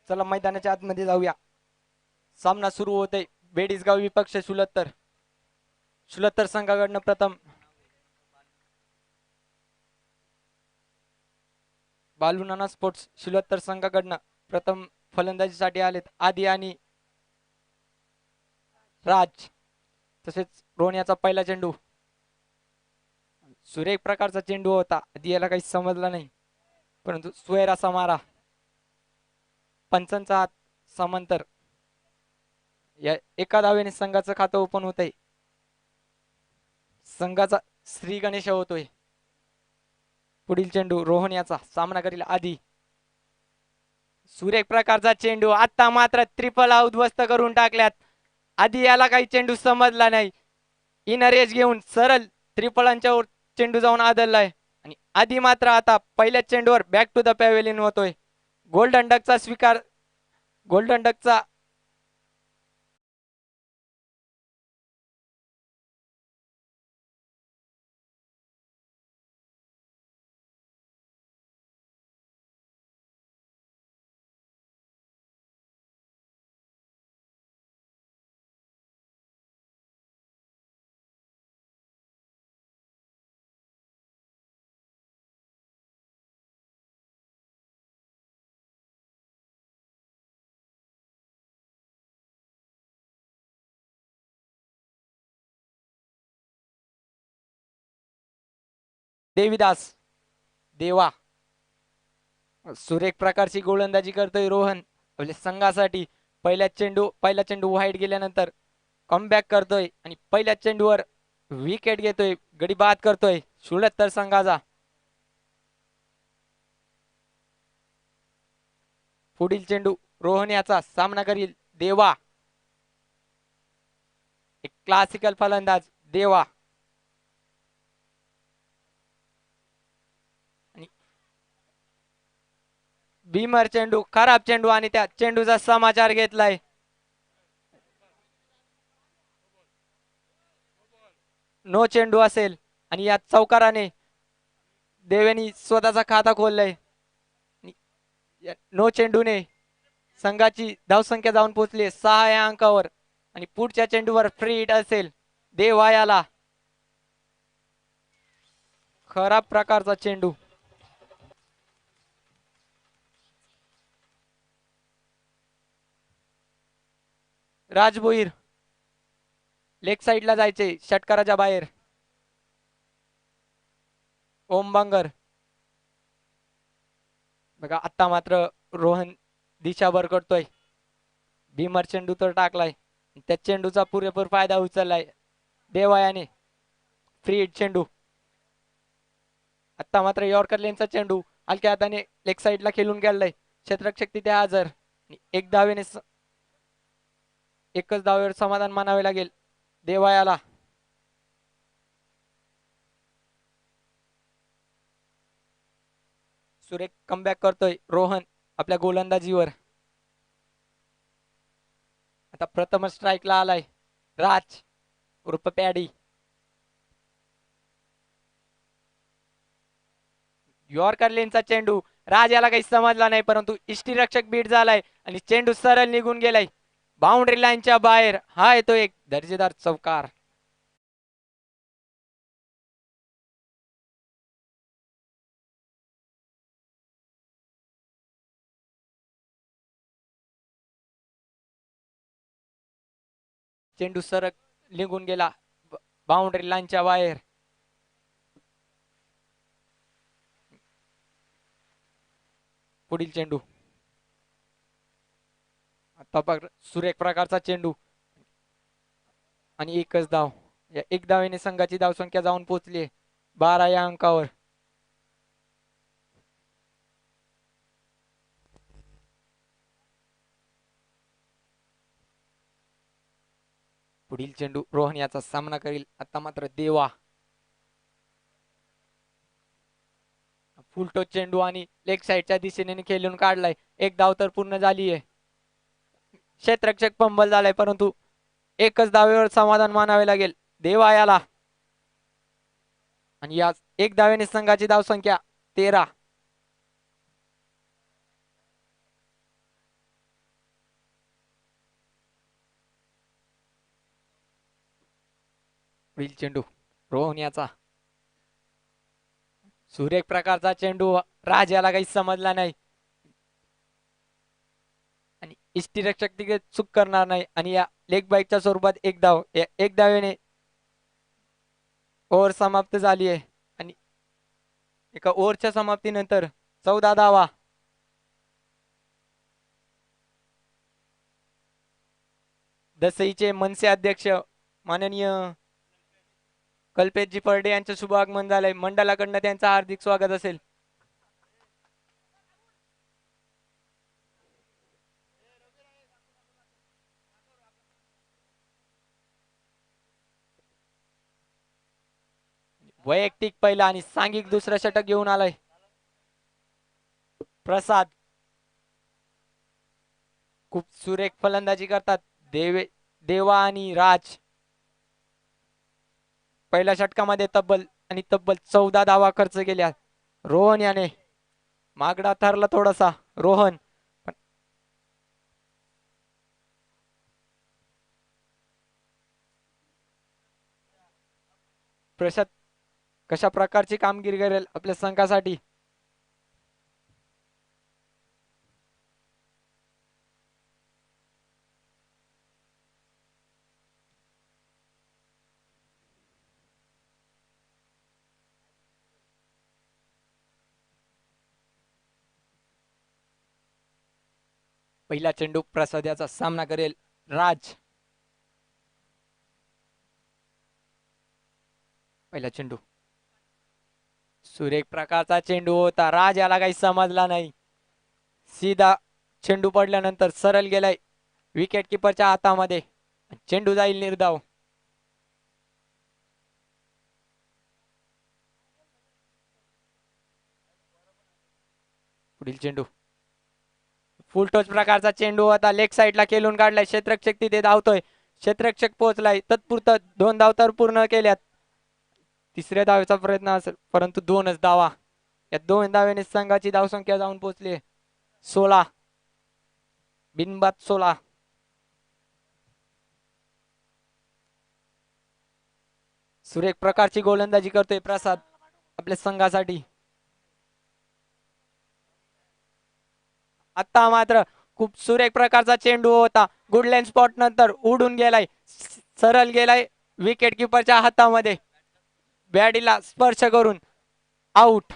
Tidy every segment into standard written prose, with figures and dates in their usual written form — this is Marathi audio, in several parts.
चला मैदानाच्या आतमध्ये जाऊया. सामना सुरू होतोय. बेडीसगाव विपक्ष शुलत्तर. शुलत्तर संघाकडनं प्रथम बालुनाना स्पोर्ट्स शुलत्तर संघाकडनं प्रथम फलंदाजीसाठी आलेत आदी आणि राज. तसेच रोहण्याचा पहिला चेंडू. सुरेख प्रकारचा चेंडू होता. आधी याला काही समजला नाही, परंतु सुएर असा मारा. पंचांचा हात समांतर. या एका धावेने संघाचं खातं ओपन होत आहे. संघाचा श्री गणेश होतोय. पुढील चेंडू रोहन याचा सामना करील आधी. सुरेख प्रकारचा चेंडू. आता मात्र ट्रिपल उद्ध्वस्त करून टाकल्यात. आधी याला काही चेंडू समजला नाही. इनर एज घेऊन सरळ त्रिफळांच्या चेंडू जाऊन आदळलाय आणि आधी मात्र आता पहिल्या चेंडूवर बॅक टू द पॅव्हेलियन होतोय. गोल्डन डकचा स्वीकार. गोल्डन डकचा देवीदास देवा. सुरेख प्रकारची गोलंदाजी करतोय रोहन आपल्या संघासाठी. पहिला चेंडू वाईट गेल्यानंतर कमबॅक करतोय आणि पहिल्या चेंडूवर विकेट घेतोय. गडी बाद करतोय शुलत्तर संघाचा. पुढील चेंडू रोहन याचा सामना करील देवा. एक क्लासिकल फलंदाज देवा. भीमर चेंडू. खराब चेंडू आणि त्या चेंडूचा समाचार घेतलाय. नो चेंडू असेल आणि या चौकाराने देवेनी स्वतःचा खाता खोललाय. नो चेंडूने संघाची धावसंख्या जाऊन पोहोचली 6 या अंकावर आणि पुढच्या चेंडूवर फ्री हिट असेल देवा याला. खराब प्रकारचा चेंडू. राजभोईर लेग साइडला जायचे षटकाराच्या बाहेर. ओम बांगर. बघा आता मात्र रोहन दिशाभर करतोय. भीमर चेंडू तर टाकलाय. त्या चेंडूचा पुरेपूर फायदा उचललाय देवायाने. फ्री हिट चेंडू. आता मात्र यॉर्कर लेनचा चेंडू हलक्या हाताने लेग साइडला खेळून गेलाय. क्षेत्ररक्षक तिथे हजर. एक धावेने एकच धावेवर समाधान मानावे लागेल देवायाला. सुरेख कमबॅक करतोय रोहन आपल्या गोलंदाजीवर. आता प्रथम स्ट्राईकला आलाय राज उर्फ पॅडी. यॉर्कर लेनचा चेंडू. राज याला काही समजला नाही, परंतु इष्टीरक्षक बीट झालाय आणि चेंडू सरळ निघून गेलाय बाउंड्री लाईनच्या बाहेर. हा येतो एक दर्जेदार चौकार. चेंडू सरळ निघून गेला बाउंड्री लाईनच्या बाहेर. पुढील चेंडू. आता सुरेख प्रकारचा चेंडू आणि एकच धाव. या एक धावेने संघाची धावसंख्या जाऊन पोहोचली 12 या अंकावर. पुढील चेंडू रोहन याचा सामना करील. आता मात्र देवा. फुलटो चेंडू आणि लेग साइडच्या दिशेने खेळून काढलाय. एक धाव तर पूर्ण झाली आहे. क्षेत्ररक्षक पंबल झालाय, परंतु एकच धावेवर समाधान मानावे लागेल देवा याला. आणि या एक धावेने संघाची धावसंख्या 13. पुढील चेंडू रोहन याचा. सुरेख प्रकारचा चेंडू, राज याला काही समजला नाही आणि इष्टिरक्षक तिथे चूक करणार नाही आणि या लेग बाईकच्या स्वरूपात एक धाव. एक धावेने ओव्हर समाप्त झाली आहे आणि एका ओव्हरच्या समाप्तीनंतर 14 धावा. दसईचे मनसे अध्यक्ष माननीय कल्पेशजी परडे यांचं शुभ आगमन झालंय. मंडळाकडनं त्यांचं हार्दिक स्वागत असेल. वैयक्तिक पहिला आणि सांघिक दुसरं षटक घेऊन आलाय प्रसाद. खूप सुरेख फलंदाजी करतात देवा आणि राज. पहिल्या षटकामध्ये तब्बल 14 धावा खर्च केल्या. रोहन याने मागडा ठरला थोडासा. रोहन प्रसाद कशा प्रकारची कामगिरी करेल आपल्या संघासाठी. पहिला चेंडू प्रसाद याचा सामना करेल राज. पहिला चेंडू सुरेख प्रकारचा चेंडू होता. राज याला काही समजला नाही. सीधा चेंडू पडल्यानंतर सरळ गेलाय विकेट किपरच्या हातामध्ये. चेंडू जाईल निर्धाव. पुढील चेंडू फुल टॉस प्रकारचा चेंडू होता. लेग साईडला केलून काढलाय. क्षेत्ररक्षक तिथे धावतोय. क्षेत्ररक्षक पोहोचलाय. तत्पुरतं 2 धाव तर पूर्ण केल्यात. तिसऱ्या धावेचा प्रयत्न असेल परंतु 2च धावा. या 2 धावेने संघाची धावसंख्या जाऊन पोहोचली 16. बिनबाद 16. सुरेख प्रकारची गोलंदाजी करतोय प्रसाद आपल्या संघासाठी. आता मात्र खूप सुरेख प्रकारचा चेंडू होता. गुडलँड स्पॉट नंतर उडून गेलाय. सरळ गेलाय विकेट किपरच्या हातामध्ये. बॅडीला स्पर्श करून आउट.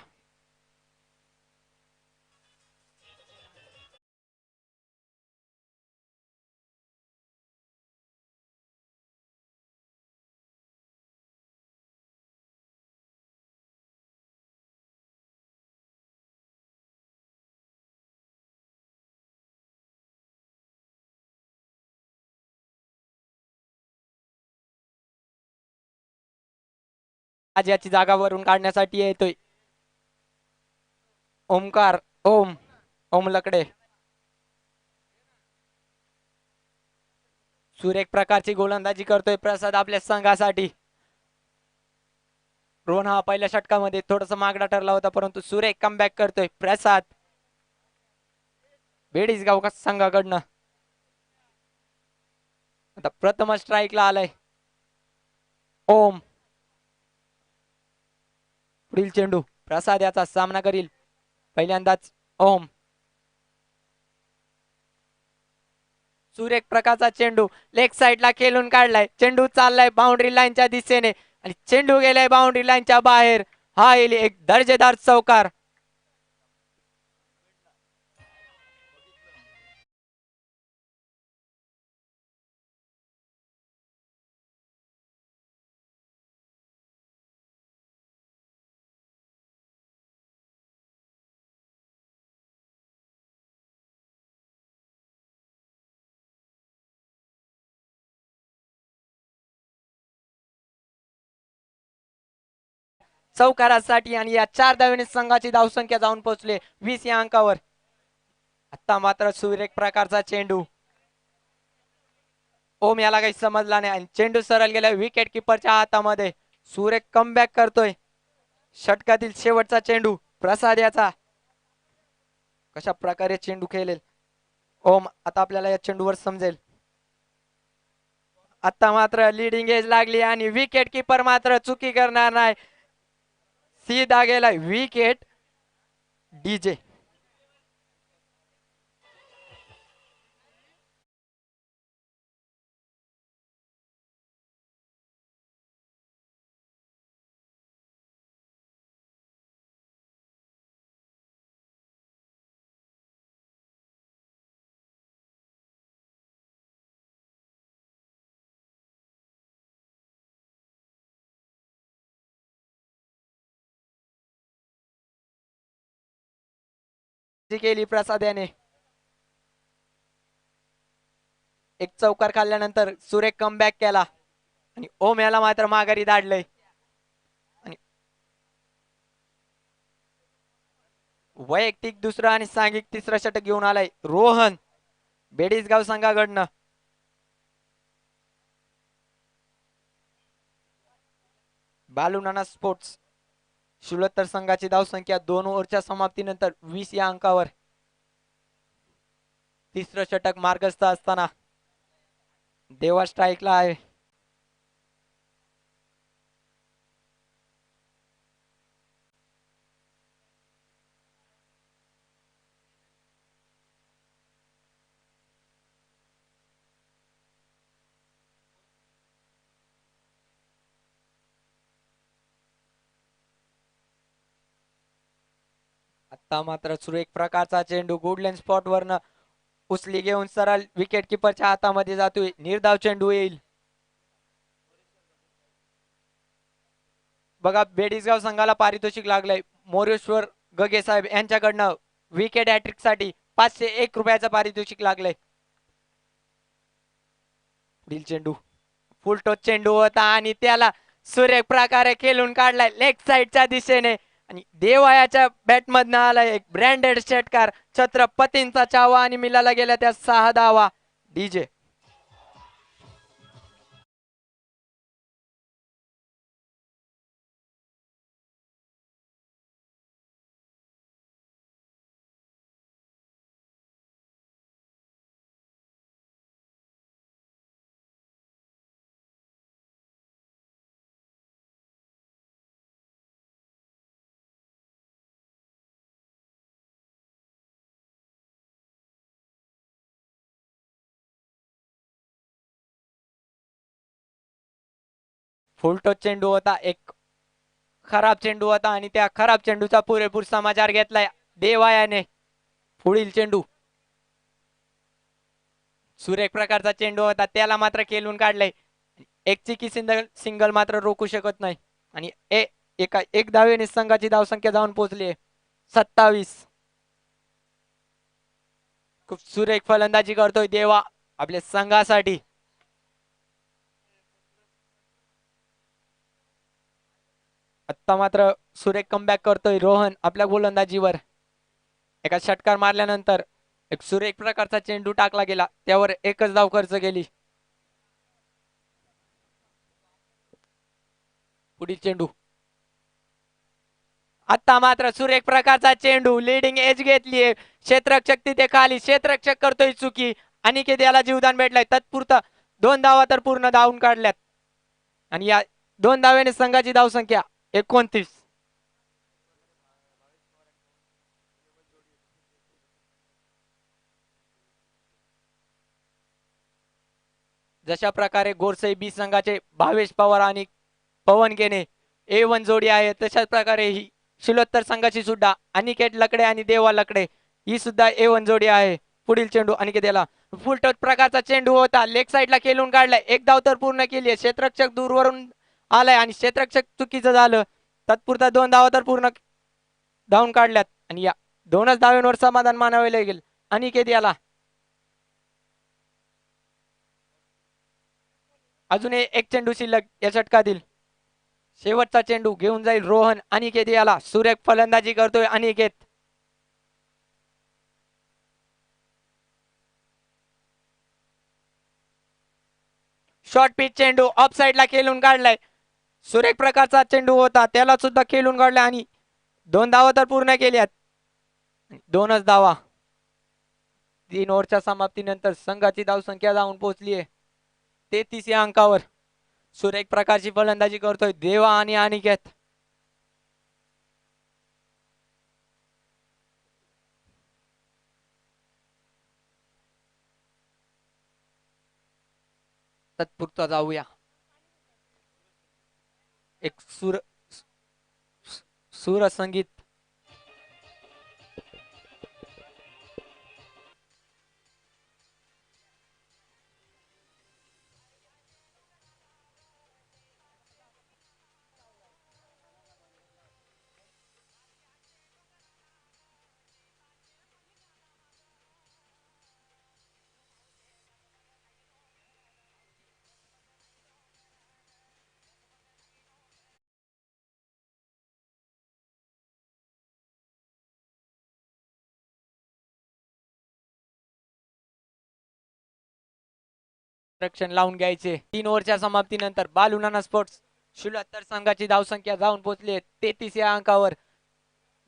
आज याची जागा वरून काढण्यासाठी येतोय ओमकार. ओम लकडे. सुरेख प्रकारची गोलंदाजी करतोय प्रसाद आपल्या संघासाठी. रोहन हा पहिल्या षटकामध्ये थोडासा मागडा ठरला होता परंतु सुरेख कमबॅक करतोय प्रसाद बेडीसगाव संघाकडनं. आता प्रथम स्ट्राईकला आलाय ओम. पुढील चेंडू प्रसाद याचा सामना करील पहिल्यांदाच ओम. सुरेख प्रकारचा चेंडू लेग साइडला खेळून काढलाय. चेंडू चाललाय बाउंड्री लाईनच्या दिशेने आणि चेंडू गेलाय बाउंड्री लाईनच्या बाहेर. हा येईल एक दर्जेदार चौकार. चौकारासाठी आणि या 4 धावेने संघाची धावसंख्या जाऊन पोहोचले 20 या अंकावर. आता मात्र सुरेख प्रकारचा चेंडू. ओम याला काही समजला नाही आणि चेंडू सरळ गेला विकेट किपरच्या हातामध्ये. सुरेख कमबॅक करतोय. षटकातील शेवटचा चेंडू प्रसाद याचा. कशा प्रकारे चेंडू खेळेल ओम आता आपल्याला या चेंडूवर समजेल. आता मात्र लीडिंग एज लागली आणि विकेट किपर मात्र चुकी करणार नाही. सीधा गेलाय विकेट. डीजे केली प्रसाद याने. एक चौकार खाल्ल्यानंतर सुरेख कमबॅक केला आणि ओम याला मात्र माघारी धाडलंय. आणि वैयक्तिक दुसरा आणि सांघिक तिसरा षटक घेऊन आलाय रोहन बेडीसगाव संघाकडनं. बालुनाना स्पोर्ट्स शिलोत्तर संघाची धावसंख्या 2 ओव्हरच्या समाप्तीनंतर 20 या अंकावर. तिसरं षटक मार्गस्थ असताना देवा स्ट्राईकला आहे. आता मात्र सुरेख प्रकारचा चेंडू गुडलँड स्पॉट वरनं उचली घेऊन सरळ विकेट किपरच्या हातामध्ये जातोय. निर्धाव चेंडू येईल. बघा बेडीसगाव संघाला पारितोषिक लागलंय मोरेश्वर गगे साहेब यांच्याकडनं विकेट हॅट्रिक साठी 501 रुपयाचं पारितोषिक लागलंय. पुढील चेंडू फुल टॉस चेंडू होता आणि त्याला सुरेख प्रकारे खेळून काढलाय लेग साइडच्या दिशेने आणि देवायाच्या बॅट मधनं आलाय एक ब्रँडेड षटकार. छत्रपतींचा चावा आणि मिलाला गेल्या त्या 6 धावा. डीजे फुल टॉस चेंडू होता. एक खराब चेंडू होता आणि त्या खराब चेंडूचा पुरेपूर समाचार घेतलाय देवायाने. पुढील चेंडू सुरेख प्रकारचा चेंडू होता त्याला मात्र खेळून काढलंय. एक चिकी सिंगल मात्र रोखू शकत नाही आणि एक धावेने संघाची धावसंख्या जाऊन पोहोचली 27. खूप सुरेख फलंदाजी करतोय देवा आपल्या संघासाठी. आता मात्र सुरेख कमबॅक करतोय रोहन आपल्या गोलंदाजीवर. एका षटकार मारल्यानंतर एक सुरेख प्रकारचा चेंडू टाकला गेला त्यावर एकच धाव खर्च केली. पुढील चेंडू आता मात्र सुरेख प्रकारचा चेंडू लीडिंग एज घेतलीये. क्षेत्ररक्षक तिथे खाली क्षेत्ररक्षक करतोय चुकी. अनिकेत याला जीवदान भेटलाय. तत्पुरता 2 धावा तर पूर्ण धावून काढल्यात आणि या 2 धाव्याने संघाची धावसंख्या 29. जशा प्रकारे गोरसई बी संघाचे भावेश पवार आणि पवन गेने A1 जोडी आहे तशाच प्रकारे ही शिलोत्तर संघाची सुद्धा अनिकेत लकडे आणि देवा लकडे ही सुद्धा A1 जोडी आहे. पुढील चेंडू अनिकेत याला फुल टॉस प्रकारचा चेंडू होता लेग साइडला खेळून काढलाय. एक धाव तर पूर्ण केली आहे. क्षेत्ररक्षक दूरवरून आलाय आणि क्षेत्ररक्षक चुकीचं झालं. तत्पुरता 2 धावा तर पूर्ण धावून काढल्यात आणि या 2च धावांवर समाधान मानावे लागेल अनिकेत याला. अजून एक चेंडू शिल्लक या षटकातील. शेवटचा चेंडू घेऊन जाईल रोहन अनिकेत याला. सुरेख फलंदाजी करतोय अनिकेत. शॉर्ट पिच चेंडू ऑफ साइडला खेळून काढलाय. सुरेख प्रकारचा चेंडू होता त्याला सुद्धा खेळून काढलाय आणि 2 धावा तर पूर्ण केल्यात. 2च धावा. 3 ओव्हरच्या समाप्तीनंतर संघाची धावसंख्या जाऊन पोहोचली आहे 33 या अंकावर सुरेख प्रकारची फलंदाजी करतोय देवा आणि अनिकेत. तत्पुरता जाऊया एक सूर संगीत. रक्षण लावून घ्यायचे. 3 ओव्हरच्या समाप्तीनंतर बालुनाना स्पोर्ट्स 76 संघाची धावसंख्या जाऊन पोहोचली 33 या अंकावर.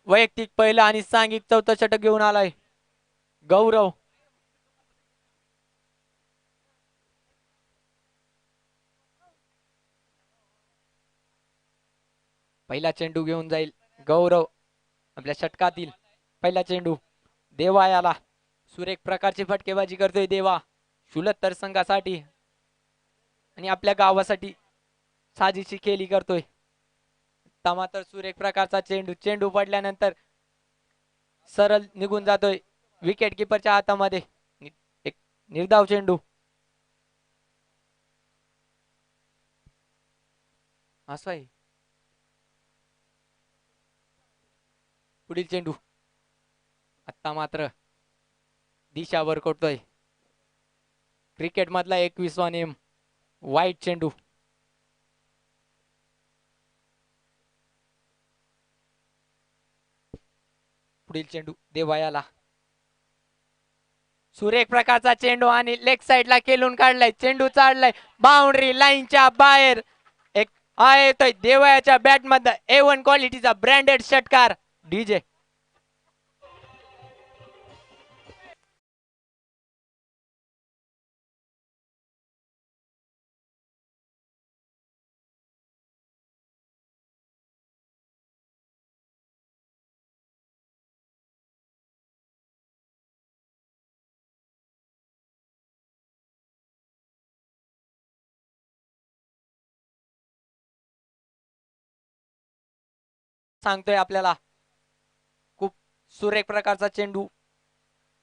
वैयक्तिक पहिला आणि सांघिक चौथा षटक घेऊन आलाय गौरव. पहिला चेंडू घेऊन जाईल गौरव. आपल्या षटकातील पहिला चेंडू देवा याला. सुरेख प्रकारची फटकेबाजी करतोय देवा 76 संघासाठी आणि आपल्या गावासाठी साजीची खेळी करतोय. मात्र सुरेख प्रकारचा चेंडू पडल्यानंतर सरळ निघून जातोय विकेट किपरच्या हातामध्ये. एक निर्धाव चेंडू. असं आहे. पुढील चेंडू आता मात्र दिशावर कोटतोय क्रिकेट मधला 21वा नियम वाईट चेंडू. पुढील चेंडू देवायाला. सुरेख प्रकारचा चेंडू आणि लेग साइडला खेळून काढलाय. चेंडू चाडलाय बाउंड्री लाईनच्या बाहेर. एक येतोय देवयाच्या बॅट मध्ये A1 क्वालिटीचा ब्रँडेड षटकार डीजे. सांगतोय आपल्याला खूप सुरेख प्रकारचा चेंडू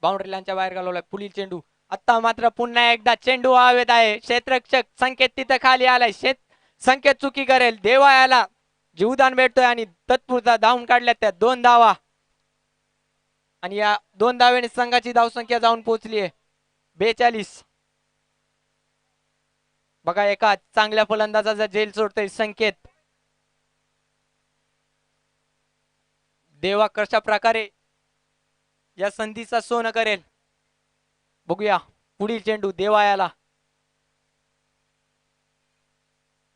बाउंड्री लाईनच्या बाहेर घालवलाय. पुढील चेंडू आता मात्र पुन्हा एकदा चेंडू हवेत आहे. क्षेत्ररक्षक संकेत तिथं खाली आलाय. संकेत चुकी करेल. देवायाला जीवदान भेटतोय आणि तत्पुरता धावून काढल्यात त्या 2 धावा आणि या 2 धावेने संघाची धावसंख्या जाऊन पोहोचली आहे 42. बघा एका चांगल्या फलंदाजाचा जेल सोडतोय संकेत. देवा कशा प्रकारे या संधीचा सोनं करेल बघूया. पुढील चेंडू देवायाला.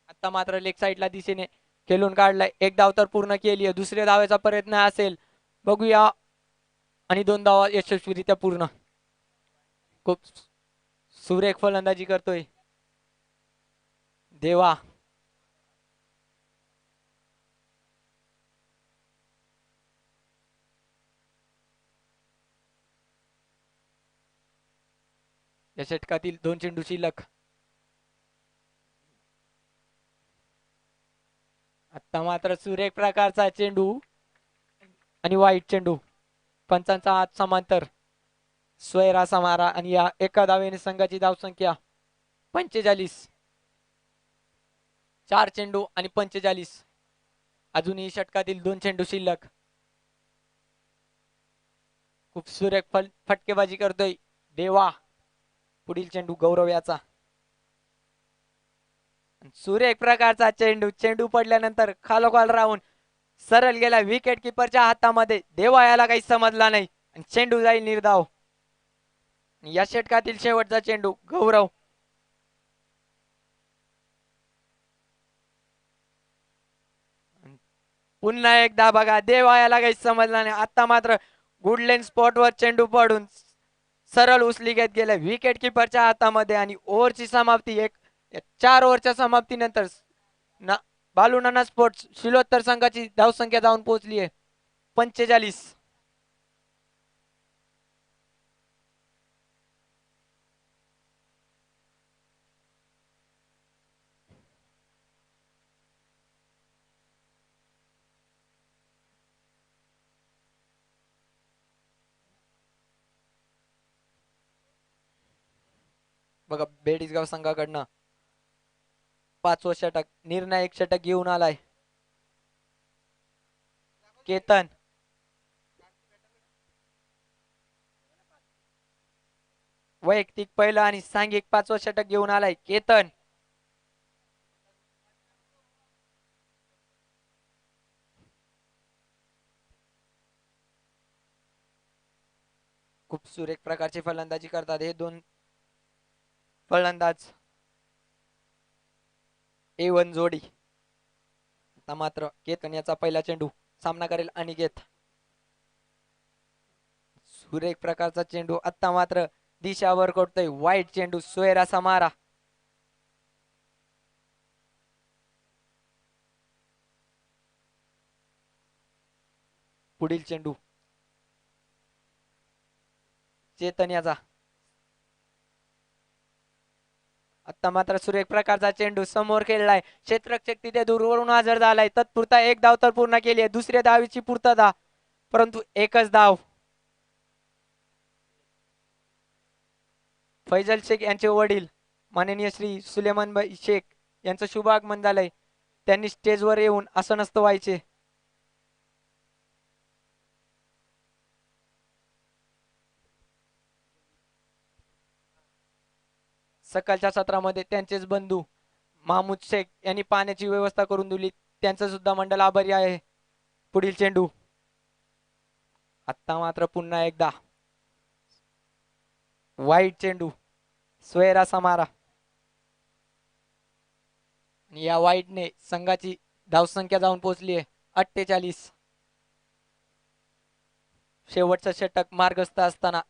आता मात्र लेग साइडला दिशेने खेळून काढलाय. एक धाव तर पूर्ण केली आहे. दुसऱ्या धावेचा प्रयत्न असेल बघूया आणि 2 धावा यशस्वीरित्या पूर्ण. खूप सुरेख फलंदाजी करतोय देवा. या षटकातील 2 चेंडू शिल्लक. आता मात्र सुरेख प्रकारचा चेंडू आणि वाईट चेंडू. पंचांचा हात समांतर स्वैरा समारा आणि या एका धावेने संघाची धावसंख्या 45. 4 चेंडू आणि 45. अजूनही षटकातील 2 चेंडू शिल्लक. खूप सुरेख फटकेबाजी करतोय देवा. पुढील चेंडू गौरव याचा. सुरेख प्रकारचा चेंडू पडल्यानंतर खालोखाल राहून सरळ गेला विकेट किपरच्या हातामध्ये. देवा याला काही समजला नाही आणि चेंडू जाईल निर्धाव. या षटकातील शेवटचा चेंडू गौरव. पुन्हा एकदा बघा देवा याला काही समजला नाही. आता मात्र गुडलेन स्पॉटवर चेंडू पडून सरळ उचली घेत गेले विकेट किपरच्या हातामध्ये आणि ओव्हरची समाप्ती एक या 4 ओव्हरच्या समाप्तीनंतर ना बालू नाना स्पोर्ट्स शिलोत्तर संघाची धावसंख्या जाऊन पोहोचली आहे 45. बघा बेडीसगाव संघाकडनं 5वं षटक निर्णायक षटक घेऊन आलाय केतन. वैयक्तिक पहिलं आणि सांघिक 5वं षटक घेऊन आलाय केतन. खूप सुरेख प्रकारची फलंदाजी करतात हे दोन फलंदाज. A1 जोडी. आता मात्र केतन याचा पहिला चेंडू सामना करेल अनिकेत. सुरेख प्रकारचा चेंडू आता मात्र दिशावर करतोय वाईट चेंडू सोयराचा मारा. पुढील चेंडू चेतन याचा. आता मात्र सुरेख प्रकारचा चेंडू समोर खेळलाय क्षेत्ररक्षक तिथे दूरवरून हजर झालाय तत्पुरता एक धाव तर पूर्ण केली आहे दुसऱ्या धावीची पूर्तता परंतु एकच धाव. फैजल शेख यांचे वडील माननीय श्री सुलेमान भाई शेख यांचं शुभ आगमन झालंय त्यांनी स्टेजवर येऊन असं नसतं व्हायचे. सकाळच्या सत्रामध्ये त्यांचेच बंधू महमूद शेख यांनी पाण्याची व्यवस्था करून दिली त्यांचं सुद्धा मंडळ आभारी आहे. पुढील चेंडू आता मात्र पुन्हा एकदा वाईट चेंडू सोयराचा मारा. या वाईटने संघाची धावसंख्या जाऊन पोहोचली आहे 48. शेवटचं षटक मार्गस्थ असताना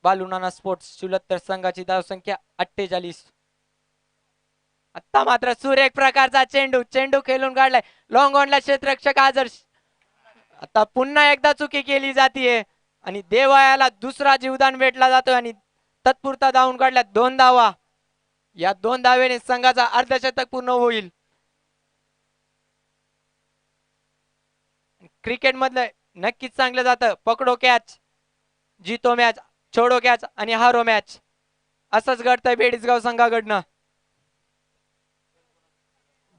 बालुनाना स्पोर्ट्स चुलत्तर संघाची धावसंख्या 48. आता मात्र सुरेख प्रकारचा चेंडू चेंडू खेळून काढलाय लॉंग ऑनला क्षेत्ररक्षक आदर्श. आता पुन्हा एकदा चुकी केली जाते आणि देवायाला दुसरा जीवदान भेटला जातोय आणि तत्पुरता धावून काढल्या 2 धावा. या 2 धावेने संघाचा अर्धशतक पूर्ण होईल. क्रिकेट मधलं नक्कीच चांगलं जातं पकडो कॅच जितो मॅच छोडो कॅच आणि हारो मॅच असंच घडतंय बेडीसगाव संघाकडनं.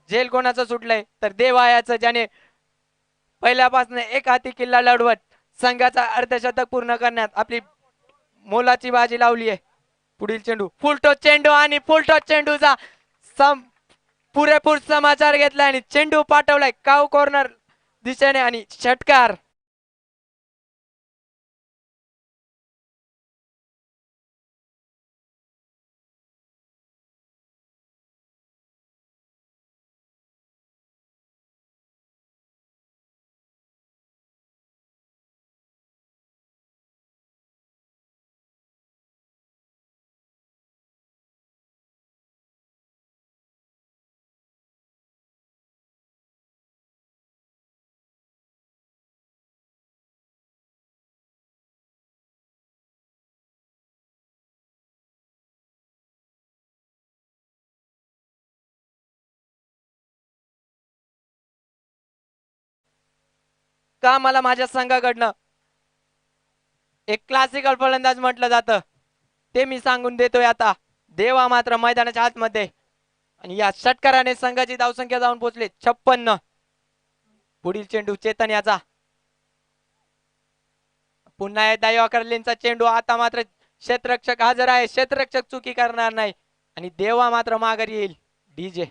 जेल कोणाचं सुटलंय तर देवायाचं ज्याने पहिल्यापासून एक हाती किल्ला लढवत संघाचा अर्धशतक पूर्ण करण्यात आपली मोलाची बाजी लावली आहे. पुढील चेंडू फुलटो चेंडू आणि फुलटो चेंडूचा पुरेपूर समाचार घेतलाय आणि चेंडू पाठवलाय काव कॉर्नर दिशेने आणि षटकार. का मला माझ्या संघाकडनं एक क्लासिकल फलंदाज म्हटलं जातं ते मी सांगून देतोय. आता देवा मात्र मैदानाच्या आतमध्ये आणि या षटकाराने संघाची धावसंख्या जाऊन पोहोचले 56. पुढील चेंडू चेतन याचा. पुन्हा एकदा योकरलेंचा चेंडू आता मात्र क्षेत्ररक्षक हजर आहे क्षेत्ररक्षक चुकी करणार नाही आणि देवा मात्र माघारी येईल. डीजे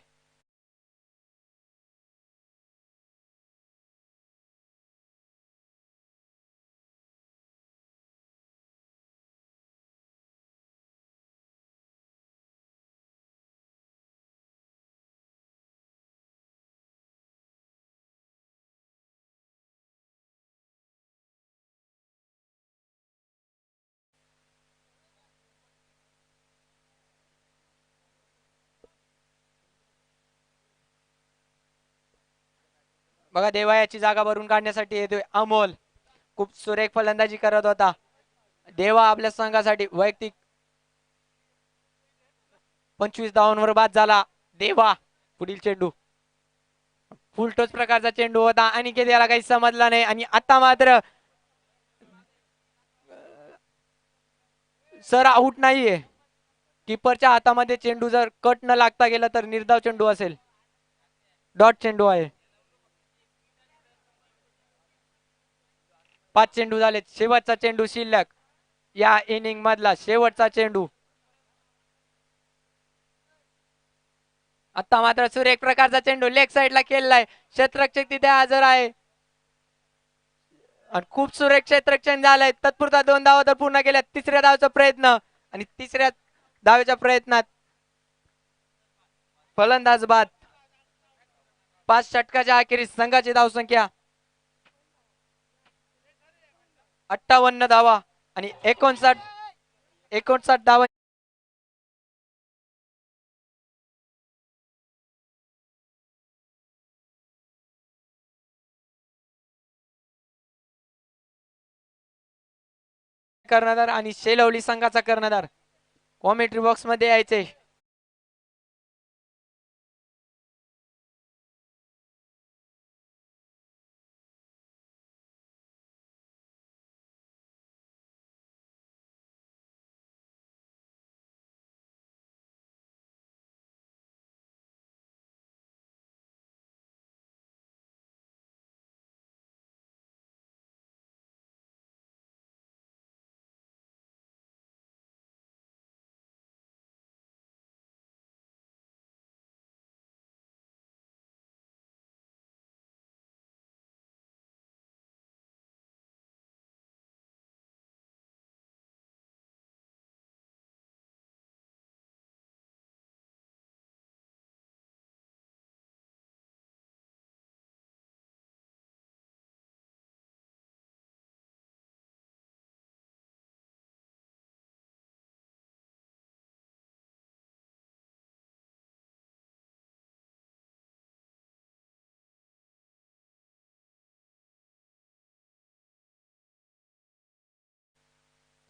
बघा देवा याची जागा भरून काढण्यासाठी येतोय अमोल. खूप सुरेख फलंदाजी करत होता देवा. आपल्या संघासाठी वैयक्तिक 25 धावांवर बाद झाला देवा. पुढील चेंडू फुलटोच प्रकारचा चेंडू होता आणि याला काही समजला नाही आणि आता मात्र सर आऊट नाहीये. किपरच्या हातामध्ये चेंडू जर कट न लागता गेला तर निर्धाव चेंडू असेल. डॉट चेंडू आहे. 5 चेंडू झाले. शेवटचा चेंडू शिल्लक या इनिंग मधला शेवटचा चेंडू. आता मात्र सुरेख प्रकारचा चेंडू लेग साइडला केलेलाय. क्षेत्ररक्षक तिथे हजर आहे आणि खूप सुरेख क्षेत्ररक्षण झालंय. तत्पुरता 2 धावा तर पूर्ण केल्या. तिसऱ्या धावाचा प्रयत्न आणि तिसऱ्या धावेच्या प्रयत्नात फलंदाज बाद. 5 षटकाच्या अखेरीस संघाची धावसंख्या 58 धावा आणि 59 धावा कर्णधार आणि शेलवली संघाचा कर्णधार कॉमेंट्री बॉक्स मध्ये यायचे.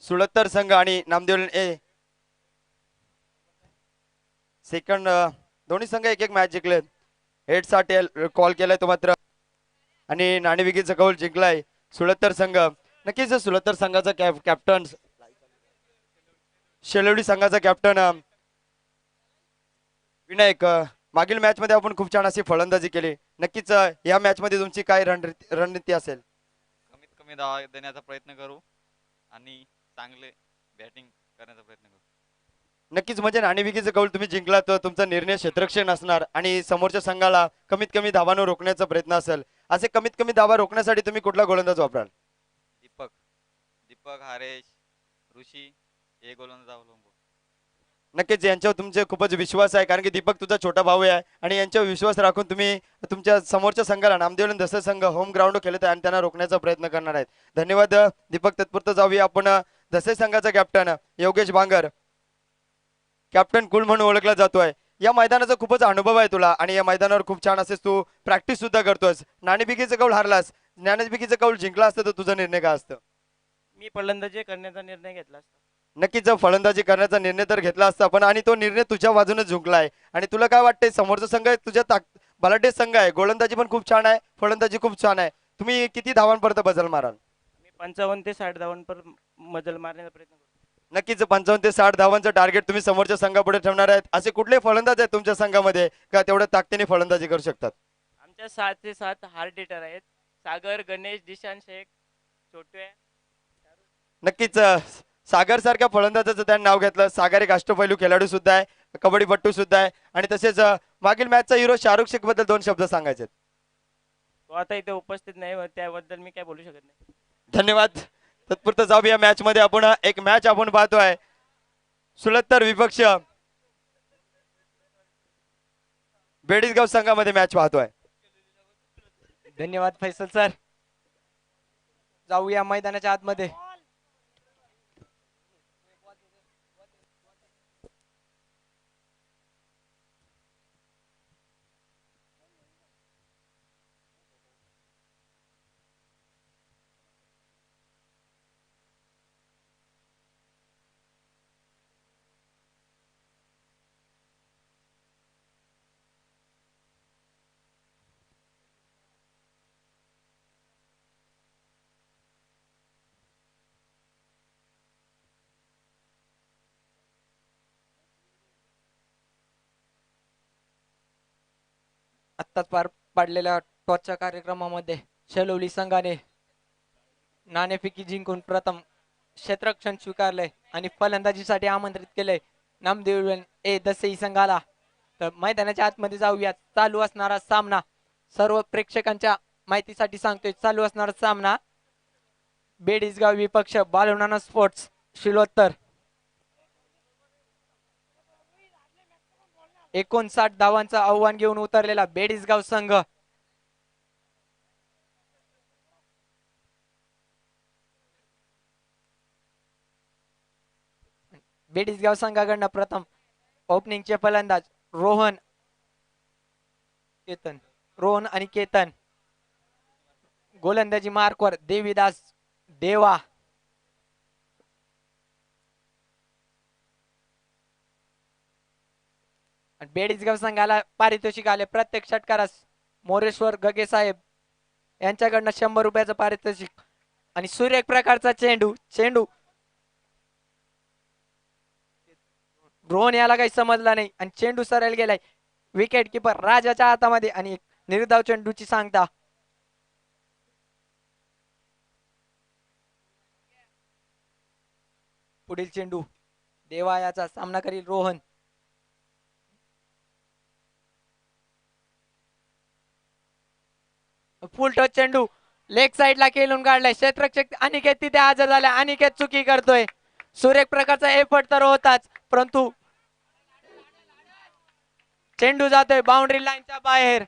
सुळत्तर संघ आणि नामदेव ए सेकंड दोन्ही संघ एक एक मॅच जिंकलेत. हेड साठी कॉल केलाय तो मात्र आणि नाणेविकीचा कौल जिंकलाय सुळत्तर संघ. नक्कीच सुळत्तर संघाचा कॅप्टन शेलवडी संघाचा कॅप्टन विनायक. मागील मॅच मध्ये आपण खूप छान अशी फलंदाजी केली. नक्कीच या मॅच मध्ये तुमची काय रणनीती असेल? कमीत कमी धावा देण्याचा प्रयत्न करू आणि चांगले बॅटिंग करण्याचा प्रयत्न करू. नक्कीच म्हणजे नाणेविकीचा कौल तुम्ही जिंकला तर तुमचा निर्णय क्षेत्ररक्षण असणार आणि समोरच्या संघाला कमीत कमी धावांवर रोखण्याचा प्रयत्न असेल. असे कमीत कमी धावा रोखण्यासाठी तुम्ही कुठला गोलंदाज वापराल? दीपक दीपक हरेश ऋषी हे गोलंदाज अवलंबून. नक्कीच यांच्यावर तुमचे खूपच विश्वास आहे कारण की दीपक तुझा छोटा भाऊ आहे आणि यांच्यावर विश्वास राखून तुम्ही तुमच्या समोरच्या संघाला नामदेव दसरे संघ होम ग्राउंड खेळत आहे आणि त्यांना रोखण्याचा प्रयत्न करणार आहेत. धन्यवाद दीपक. तत्पुरतं जाऊया आपण दसरे संघाचा कॅप्टन योगेश बांगर. कॅप्टन कुल म्हणून ओळखला जातोय. या मैदानाचा खूपच अनुभव आहे तुला आणि या मैदानावर खूप छान असेच तू प्रॅक्टिस सुद्धा करतोस. नाणेफेकीचं कौल हारलास, नाणेफेकीचं कौल जिंकला असतं तर तुझा निर्णय काय असतं? मी फलंदाजी करण्याचा निर्णय घेतला असता. नक्कीच फलंदाजी करण्याचा निर्णय तर घेतला असता पण आणि तो निर्णय तुझ्या बाजूने झुंकलाय. आणि तुला काय वाटतंय समोरचा संघ तुझ्या बलाढ्य संघ आहे, गोलंदाजी पण खूप छान आहे, फलंदाजी खूप छान आहे. तुम्ही किती धावांपर्यंत बदल माराल? मी 55 ते 60 धावांपर मजल मारण्याचा प्रयत्न करतो. नक्कीच 55 ते 60 धावांचं टार्गेट तुम्ही समोरच्या संघापुढे ठेवणार आहेत. असे कुठले फलंदाज आहेत तुमच्या संघामध्ये का तेवढ्या ताकदीने फलंदाजी करू शकतात? आमच्या 7 ते 7 हार्ड हिटर आहेत. सागर, गणेश, दिशान शेख, छोटे. नक्कीच सागर सारख्या फलंदाजाचं त्यांनी नाव घेतलं. सागर एक अष्टपैलू खेळाडू सुद्धा आहे, कबड्डीपट्टू सुद्धा आहे आणि तसेच मागील मॅचचा हिरो शाहरुख शेख बद्दल 2 शब्द सांगायचे. तो आता इथे उपस्थित नाही, त्याबद्दल मी काय बोलू शकत नाही. धन्यवाद. तत्पुरतं जाऊ या मॅच मध्ये. आपण एक मॅच आपण पाहतोय सुलत्तर विपक्ष बेडीसगाव संघामध्ये मॅच पाहतोय. धन्यवाद फैसल सर. जाऊया मैदानाच्या आतमध्ये. आत्ताच पार पडलेल्या टॉसच्या कार्यक्रमामध्ये शेलवली संघाने नाणेफेकी जिंकून प्रथम क्षेत्ररक्षण स्वीकारलंय आणि फलंदाजीसाठी आमंत्रित केलंय नामदेव ए दसई संघाला. तर मैदानाच्या आतमध्ये जाऊया. चालू असणारा सामना सर्व प्रेक्षकांच्या माहितीसाठी सांगतोय. चालू असणारा सामना बेडीसगाव विपक्ष बालवनाना स्पोर्ट्स शिलोत्तर. 59 धावांचं आव्हान घेऊन उतरलेला बेडीसगाव संघ बेडीसगाव संघाकडनं प्रथम ओपनिंगचे फलंदाज रोहन आणि केतन. गोलंदाजी मार्कवर देवीदास देवा. बेडीसगाव संघाला पारितोषिक आले. प्रत्येक षटकारास मोरेश्वर गगे साहेब यांच्याकडनं 100 रुपयाचं पारितोषिक आणि सुरेख प्रकारचा चेंडू रोहन याला काही समजला नाही आणि चेंडू सरळ गेलाय विकेट किपर राजाच्या हातामध्ये आणि निर्धाव चेंडूची सांगता. पुढील चेंडू देवा याचा सामना करील रोहन. फुल टच चेंडू लेग साइडला खेळून काढलाय. क्षेत्ररक्षक अनिकेत तिथे हजर झाला. अनिकेत चुकी करतोय. सुरेख प्रकारचा एफर्ट तर होताच परंतु चेंडू जातोय बाउंड्री लाईनच्या बाहेर.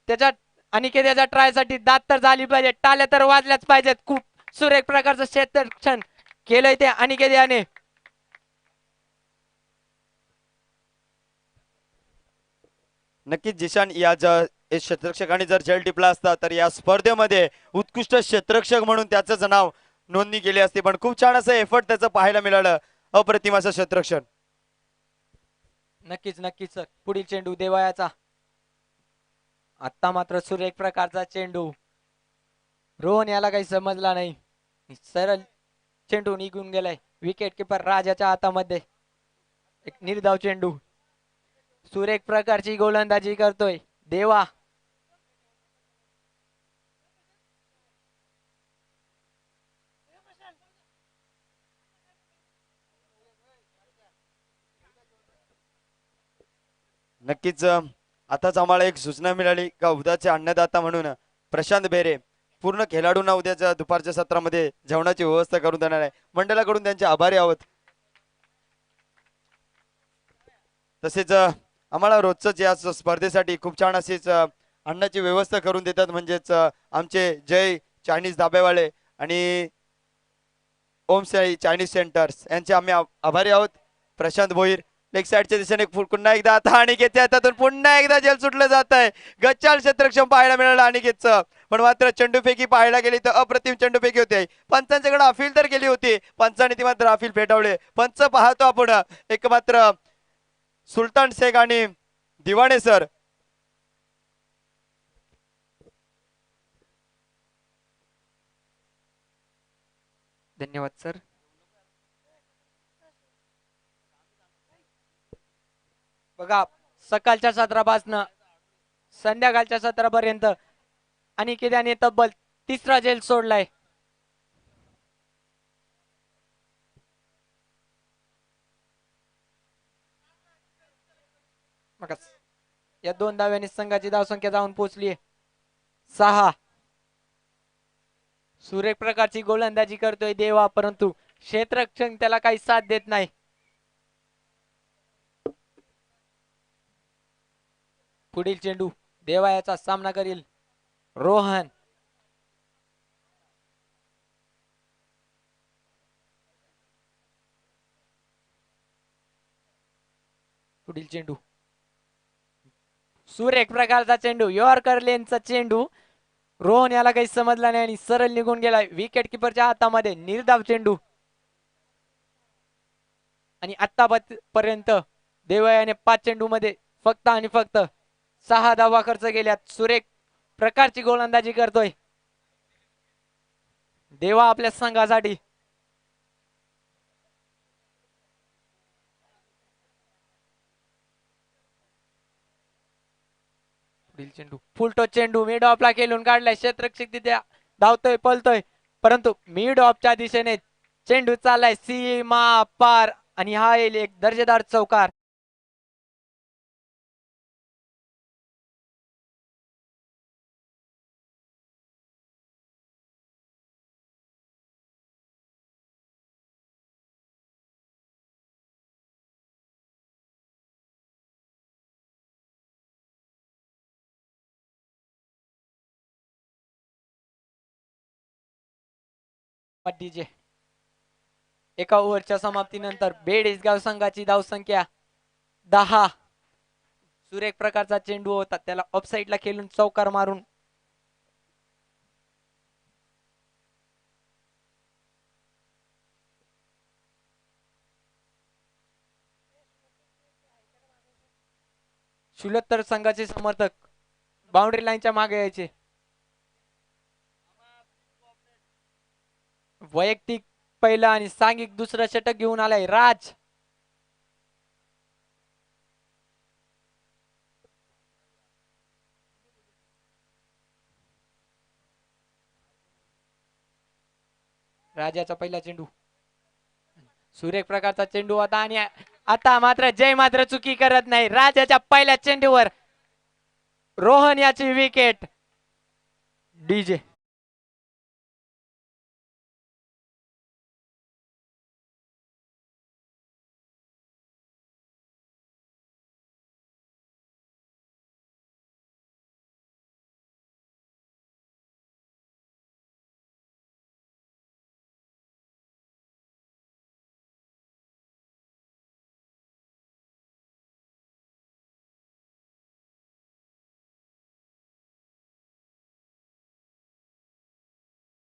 त्याच्यात अनिकेत याच्या ट्राय साठी दात तर झाली पाहिजे. टाळ्या तर वाजल्याच पाहिजेत. खूप सुरेख प्रकारचं क्षेत्ररक्षण केलंय ते अनिकेत याने. नक्कीच जिशान या क्षेत्ररक्षकाने जर झेल टिपला असता तर या स्पर्धेमध्ये उत्कृष्ट क्षेत्ररक्षक म्हणून त्याचं नाव नोंदणी केली असती. पण खूप छान असं एफर्ट त्याचं पाहायला मिळालं. अप्रतिम असं क्षेत्ररक्षण. नक्कीच सर. पुढील चेंडू देवायाचा. आता मात्र सुरेख प्रकारचा चेंडू. रोहन याला काही समजला नाही. सरळ चेंडू निघून गेलाय. विकेट किपर राजाच्या हातामध्ये. एक निर्धाव चेंडू. सुरेख प्रकारची गोलंदाजी करतोय देवा. नक्कीच आताच आम्हाला एक सूचना मिळाली का उद्याचे अन्नदाता म्हणून प्रशांत बेरे पूर्ण खेळाडूंना उद्याच्या दुपारच्या सत्रामध्ये जेवणाची व्यवस्था करून देणार आहे. मंडळाकडून त्यांचे आभारी आहोत. तसेच आम्हाला रोजच या स्पर्धेसाठी खूप छान अशीच अन्नाची व्यवस्था करून देतात. म्हणजेच आमचे जय चायनीज धाब्यावाले आणि ओम साई चायनीज सेंटर्स यांचे आम्ही आभारी आहोत. प्रशांत भोईर लेग साइडच्या दिशेने पुन्हा एकदा आता अनिकेतच्या हातातून पुन्हा एकदा जेल सुटलं जात आहे. गच्चाल क्षेत्ररक्षण पाहायला मिळालं अनिकेतचं. पण मात्र चेंडूफेकी पाहायला गेली तर अप्रतिम चेंडूफेकी होते. पंचांच्याकडे अपील तर केली होती. पंचांनी ती मात्र अपील फेटावले. पंच पाहतो आपण एक मात्र सुलतान शेख आणि दिवाणे सर. धन्यवाद सर. बघा सकाळच्या सत्रापासून संध्याकाळच्या सत्रापर्यंत अनिकेत याने तब्बल 3रा झेल सोडलाय. या 2 धाव्यांनी संघाची धावसंख्या जाऊन पोहोचली 6. सुरेख प्रकारची गोलंदाजी करतोय देवा परंतु क्षेत्ररक्षण त्याला काही साथ देत नाही. पुढील चेंडू देवा याचा सामना करील रोहन. पुढील चेंडू सुरेख प्रकारचा चेंडू यॉर्कर लेनचा चेंडू. रोहन याला काही समजला नाही आणि सरळ निघून गेलाय विकेट किपरच्या हातामध्ये. निर्धाव चेंडू आणि आतापर्यंत देवा याने 5 चेंडू मध्ये फक्त आणि फक्त 6 धावा खर्च केल्यात. सुरेख प्रकारची गोलंदाजी करतोय देवा आपल्या संघासाठी. पुढील चेंडू फुलटो चेंडू मिड ऑफला खेळून काढलाय. क्षेत्ररक्षक तिथे धावतोय पळतोय, परंतु मिड ऑफच्या दिशेने चेंडू चाललाय सीमा पार आणि हा येईल एक दर्जेदार चौकार. डीजे एका ओव्हरच्या समाप्तीनंतर बेडगाव संघाची धावसंख्या 10. सुरेख प्रकारचा चेंडू होता, त्याला ऑफसाईडला खेळून चौकार मारून शुलत्तर संघाचे समर्थक बाउंड्री लाईनच्या मागे यायचे. वैयक्तिक पहिला आणि सांघिक दुसरं षटक घेऊन आलाय राज. राजाचा पहिला चेंडू सुरेख प्रकारचा चेंडू होता आणि आता मात्र जय मात्र चुकी करत नाही. राजाच्या पहिल्या चेंडूवर रोहन याची विकेट. डीजे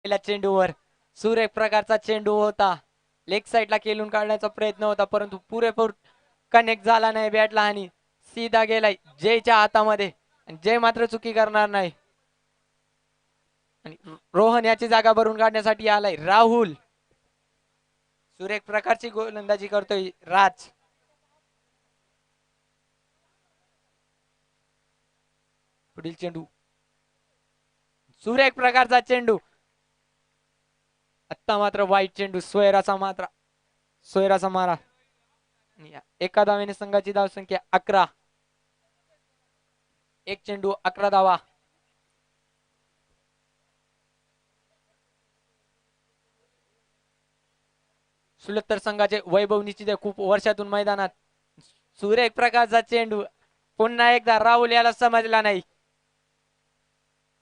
पहिल्या चेंडूवर सुरेख प्रकारचा चेंडू होता, लेग साइडला खेळून काढण्याचा प्रयत्न होता, परंतु पुरेपूर कनेक्ट झाला नाही बॅटला आणि सीधा गेलाय जयच्या हातामध्ये. आणि जय मात्र चुकी करणार नाही आणि रोहन याची जागा भरून काढण्यासाठी आलाय राहुल. सुरेख प्रकारची गोलंदाजी करतोय राज. पुढील चेंडू सुरेख प्रकारचा चेंडू, आता मात्र वाईट चेंडू सोयराचा मारा. एका धावेने संघाची धावसंख्या 11. एक चेंडू 11 धावा. सुलत्तर संघाचे वैभव निश्चित खूप वर्षातून मैदानात. सुरेख प्रकारचा चेंडू पुन्हा एकदा राहुल याला समजला नाही,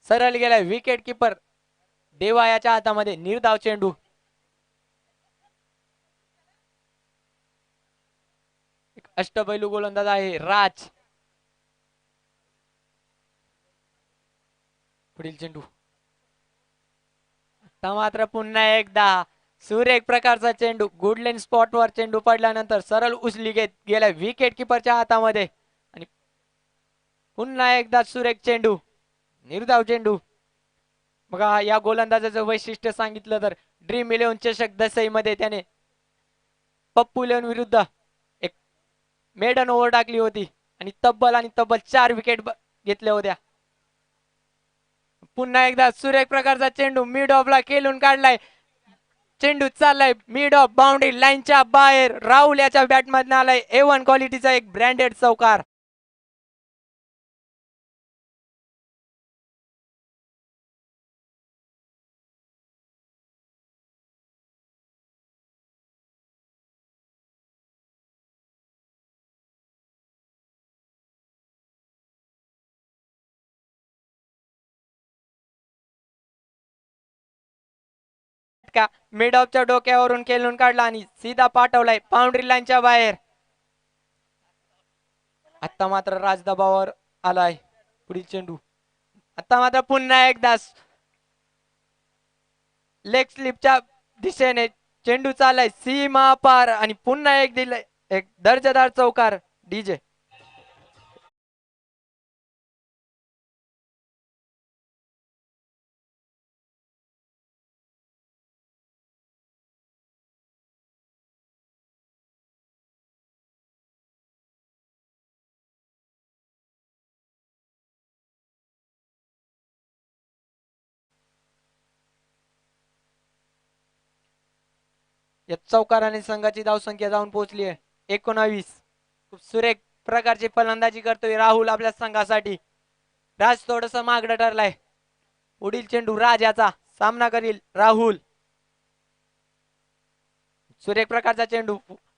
सरळ गेलाय विकेट किपर देवा याच्या हातामध्ये. निर्धाव चेंडू एक अष्टपैलू गोलंदाज आहे राज. पुढील चेंडू आता मात्र पुन्हा एकदा सुरेख प्रकारचा चेंडू गुडलेन स्पॉट वर चेंडू पडल्यानंतर सरळ उचली घेत गेला विकेट किपरच्या हातामध्ये आणि पुन्हा एकदा सुरेख चेंडू निर्धाव चेंडू. बघा या गोलंदाजाचं वैशिष्ट्य सांगितलं तर ड्रीम 11 चषक दसई मध्ये त्याने पप्पू लेवन विरुद्ध एक मेडन ओव्हर टाकली होती आणि तब्बल 4 विकेट घेतल्या होत्या. पुन्हा एकदा सुरेख प्रकारचा चेंडू मिड ऑफला खेळून काढलाय. चेंडू चाललाय मिड ऑफ बाउंड्री लाईनच्या बाहेर. राहुल याच्या बॅटमधून आलाय A1 क्वालिटीचा एक ब्रँडेड चौकार. का मिड ऑफच्या डोक्यावरून खेळून काढला आणि सीधा पाठवलाय बाउंड्री लाईनच्या बाहेर. आता मात्र राज दबावावर आलाय. पुढील चेंडू आता मात्र पुन्हा एकदा लेग स्लिपच्या दिशेने चेंडू चाललाय सीमा पार आणि पुन्हा एक दर्जेदार चौकार. डीजे या चौकाराने संघाची धावसंख्या जाऊन पोहोचली आहे 19. खूप सुरेख प्रकारची फलंदाजी करतोय राहुल आपल्या संघासाठी. राज थोडस मागडं ठरलाय. पुढील चेंडू राजाचा सामना करील राहुल. सुरेख प्रकारचा चेंडू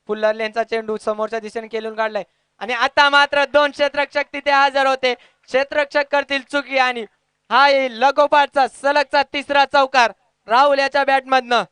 फुल्लरलेनचा चेंडू समोरच्या दिशेने खेळून काढलाय आणि आता मात्र 2 क्षेत्ररक्षक तिथे हजर होते. क्षेत्ररक्षक करतील चुकी आणि हा येईल लगोपाठचा सलगचा 3रा चौकार राहुल याच्या बॅटमधनं.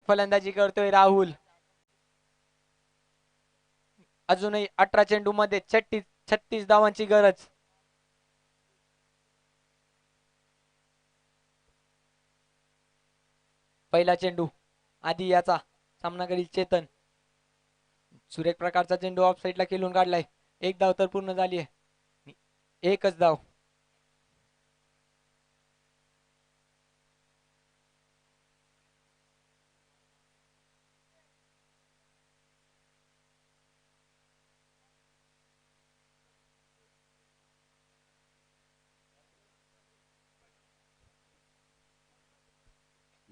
फलंदाजी करतोय राहुल. अजूनही 18 चेंडू मध्ये 36 धावांची गरज. पहिला चेंडू आधी याचा सामना करील चेतन. सुरेख प्रकारचा चेंडू ऑफ साईडला खेळून काढलाय. 1 धाव तर पूर्ण झाली आहे. 1च धाव.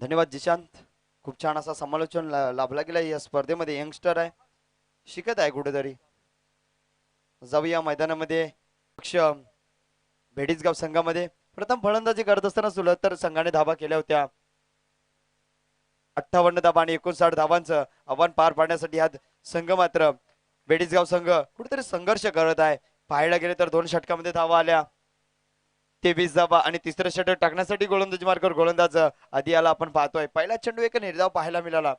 धन्यवाद जिशांत. खूप छान असा समालोचन लाभला गेला या स्पर्धेमध्ये. यंगस्टर आहे, शिकत आहे कुठेतरी. जाऊया मैदानामध्ये. पक्ष बेडीसगाव संघामध्ये प्रथम फलंदाजी करत असताना सुलतर संघाने धावा केल्या होत्या. 58 धावा आणि 59 धावांचं आव्हान पार पाडण्यासाठी हा संघ मात्र बेडीसगाव संघ कुठेतरी संघर्ष करत आहे. पाहायला गेले तर 2 षटकामध्ये धावा आल्या. 23 धावा आणि 3रं षटक टाकण्यासाठी गोलंदाजी मार्कर गोलंदाज आधी याला आपण पाहतोय. पहिला चेंडू एक निर्धाव पाहायला मिळाला.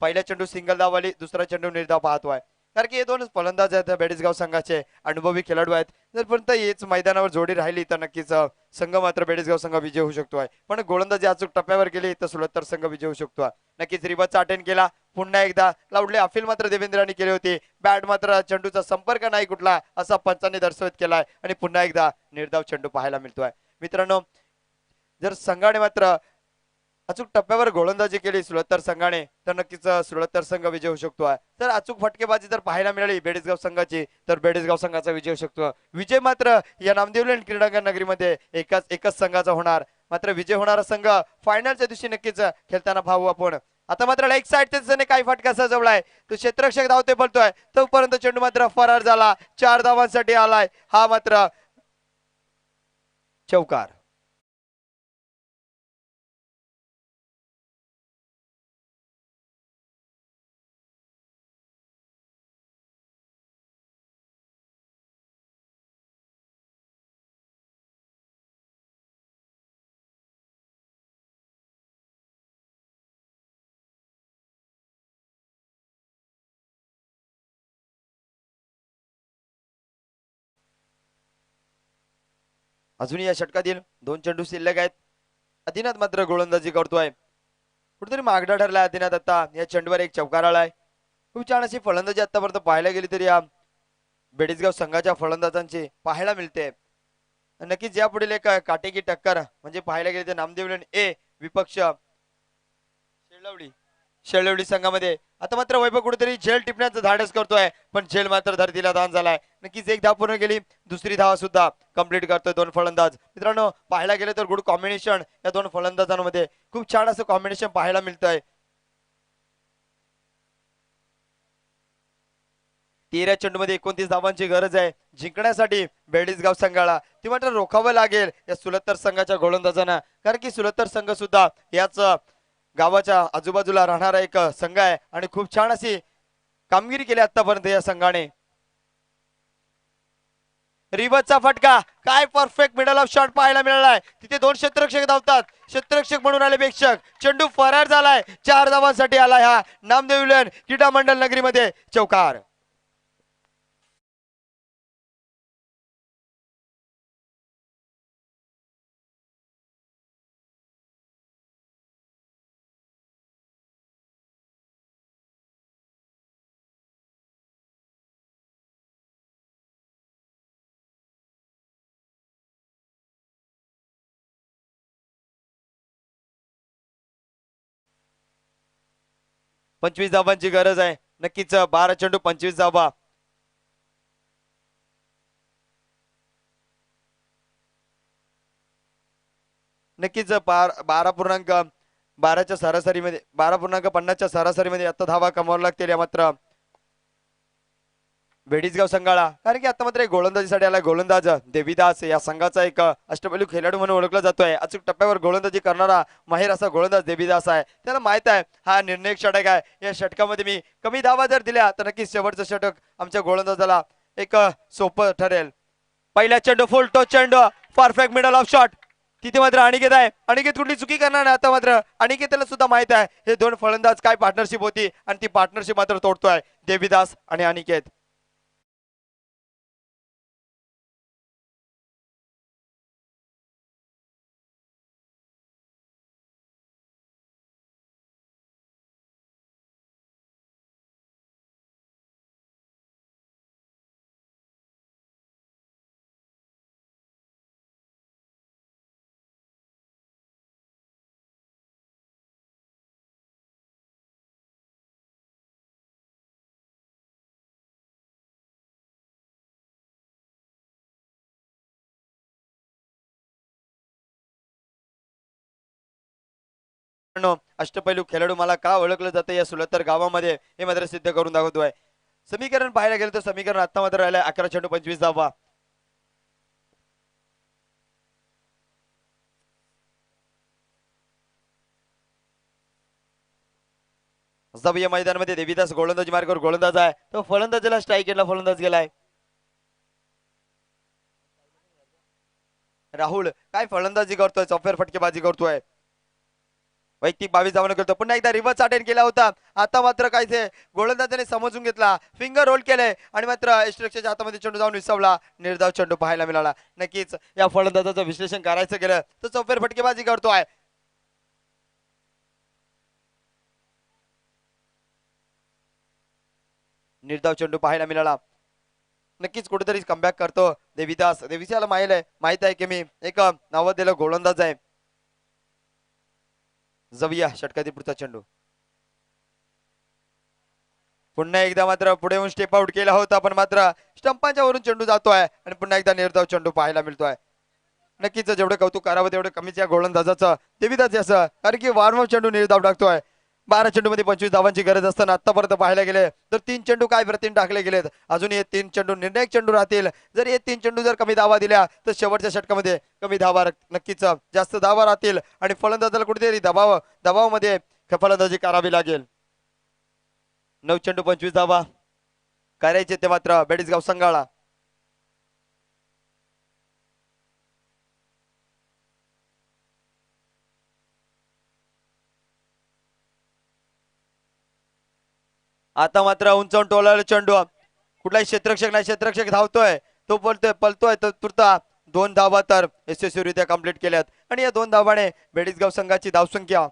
पहिला चेंडू सिंगल धाव आली, दुसरा चेंडू निर्धाव पाहतोय. कारण की हे 2 फलंदाज आहेत बेडीसगाव संघाचे, अनुभवी खेळाडू आहेत. जरपर्यंत हेच मैदानावर जोडी राहिली तर नक्कीच संघ मात्र बेडीसगाव संघ विजय होऊ शकतोय. पण गोलंदाजी अचूक टप्प्यावर गेली तर सुलतर संघ विजय होऊ शकतो. नक्कीच रिबाचा अटेंड केला. पुन्हा एकदा लावले अपील मात्र देवेंद्रांनी केले होते. बॅट मात्र चेंडूचा संपर्क नाही कुठला असा पंचांनी दर्शवित केलाय आणि पुन्हा एकदा निर्धाव चेंडू पाहायला मिळतोय. मित्रांनो, जर संघाने मात्र अचूक टप्प्यावर गोलंदाजी केली सुलतर संघाने तर नक्कीच सुलतर संघ विजय होऊ शकतो. तर अचूक फटकेबाजी जर पाहायला मिळाली बेडीसगाव संघाची तर बेडीसगाव संघाचा विजय होऊ शकतो. विजय मात्र या नामदेवलेन क्रीडांगण नगरीमध्ये एकच संघाचा होणार. मात्र विजय होणारा संघ फायनलच्या दिवशी नक्कीच खेळताना पाहू आपण. आता मात्र लेग साईडच्या दिशेने काही फटका सजवलाय. तो क्षेत्ररक्षक धावते बोलतोय तोपर्यंत चेंडू मात्र फरार झाला. 4 धावांसाठी आलाय हा मात्र चौकार. अजूनही या षटकातील 2 चेंडू शिल्लक आहेत. आदिनाथ मात्र गोलंदाजी करतोय. कुठेतरी मागडा ठरलाय आदिनाथ. आता या चेंडूवर एक चौकार आलाय. खूप छान अशी फलंदाजी आतापर्यंत पाहायला गेली तरी या बेडीसगाव संघाच्या फलंदाजांची पाहायला मिळते. नक्कीच यापुढील एक काटेकी टक्कर म्हणजे पाहायला गेले तर नामदेवलेन ए विपक्ष शेळवडी संघामध्ये. आता मात्र वैभव कुठेतरी झेल टिपण्याचं धाडस करतोय पण झेल मात्र धरतीला दान झालाय. नक्कीच 1 धाव पूर्ण गेली. दुसरी धाव सुद्धा कंप्लीट करतोय 2 फलंदाज. मित्रांनो, पाहायला गेले तर गुड कॉम्बिनेशन या 2 फलंदाजांमध्ये. खूप छान असं कॉम्बिनेशन पाहायला मिळतंय. 13 चेंडूमध्ये 29 धावांची गरज आहे जिंकण्यासाठी बेडीसगाव संघाला. ती मात्र रोखावं लागेल या सुलत्तर संघाच्या गोलंदाजांना, कारण की सुलत्तर संघ सुद्धा याच गावाच्या आजूबाजूला राहणारा एक संघ आहे आणि खूप छान अशी कामगिरी केली आतापर्यंत या संघाने. रिवर्सचा फटका, काय परफेक्ट मिडल ऑफ शॉट पाहायला मिळालाय. तिथे 2 क्षेत्ररक्षक धावतात, क्षेत्ररक्षक म्हणून आले प्रेक्षक. चेंडू फरार झालाय, 4 धावांसाठी आलाय हा नामदेव विलन क्रीडा मंडळ नगरीमध्ये चौकार. पंचवीस धावांची गरज आहे नक्कीच. 12 चेंडू 25 धावा. नक्कीच 12.12च्या सरासरीमध्ये 12.50च्या सरासरीमध्ये आता धावा कमावाव्या लागतील या मात्र बेडीसगाव संघाला, कारण की आता मात्र एक गोलंदाजीसाठी आला गोलंदाज देवीदास. या संघाचा एक अष्टपैलू खेळाडू म्हणून ओळखला जातोय. अचूक टप्प्यावर गोलंदाजी करणारा माहेर असा गोलंदाज देवीदास आहे. त्याला माहित आहे हा निर्णायक षटक आहे. या षटकामध्ये मी कमी धावा जर दिल्या तर नक्कीच शेवटचं षटक आमच्या गोलंदाजाला एक सोपं ठरेल. पहिला चेंडू फुल टॉस चेंडू, परफेक्ट मिडल ऑफ शॉट. तिथे मात्र अनिकेत आहे. अनिकेत कुठली चुकी करणार नाही. आता मात्र अनिकेतला सुद्धा माहित आहे हे 2 फलंदाज काय पार्टनरशिप होती आणि ती पार्टनरशिप मात्र तोडतोय देवीदास आणि अनिकेत. अष्टपैलू खेळाडू मला का ओळखलं जातं या सुलत्तर गावामध्ये हे मात्र सिद्ध करून दाखवतोय. समीकरण पाहायला गेलं तर समीकरण आता मात्र राहिलंय 11 चेंडू 25 धावा. या मैदानामध्ये देवीदास गोलंदाजी मार्गावर गोलंदाज आहे. तो फलंदाजीला स्ट्राईक केला, फलंदाज गेलाय. राहुल काय फलंदाजी करतोय, चौफेर फटकेबाजी करतोय. वैयक्तिक 22 धावांना करतो. पुन्हा एकदा रिव्हर्स अटेंड केला होता. आता मात्र काय ते गोलंदाजाने समजून घेतला, फिंगर रोल केले आणि मात्र यष्टीरक्षकाच्या हातामध्ये चेंडू जाऊन विसावला. निर्धाव चेंडू पाहायला मिळाला. नक्कीच या फलंदाजाचं विश्लेषण करायचं गेलं तर चौफेर फटकेबाजी करतोय. निर्धाव चेंडू पाहायला मिळाला. नक्कीच कुठेतरी कमबॅक करतो देवीदास. देवीदासला माहित आहे की मी एक नावाजलेला गोलंदाज आहे. जविया षटकातील पुढचा चेंडू. पुन्हा एकदा मात्र पुढे येऊन स्टेप आउट केला होता, पण मात्र स्टंपांच्या वरून चेंडू जातोय आणि पुन्हा एकदा निर्धाव चेंडू पाहायला मिळतोय. नक्कीच जेवढं कौतुक करावं तेवढं कमीच या गोलंदाजाचं देवीदास असं, कारण की वारंवार चेंडू निर्धाव टाकतोय. 12 चेंडू मध्ये 25 धावांची गरज असताना आतापर्यंत पाहायला गेले तर 3 चेंडू काय प्रतिन टाकले गेलेत. अजून हे 3 चेंडू निर्णायक चेंडू राहतील. जर हे 3 चेंडू जर कमी धावा दिल्या तर शेवटच्या षटकामध्ये कमी धावा नक्कीच जास्त धावा राहतील आणि फलंदाजाला कुठेतरी दबावामध्ये फलंदाजी करावी लागेल. 9 चेंडू 25 धावा करायचे ते मात्र बेडीसगाव संघाला. आता मात्र उंचावून टोलाला चेंडू. कुठलाही क्षेत्ररक्षक नाही, क्षेत्ररक्षक धावतोय, तो पलतोय तर तुर्ता 2 धावा तर यशस्वीरित्या कंप्लीट केल्यात आणि या 2 धावाने बेडीसगाव संघाची धावसंख्या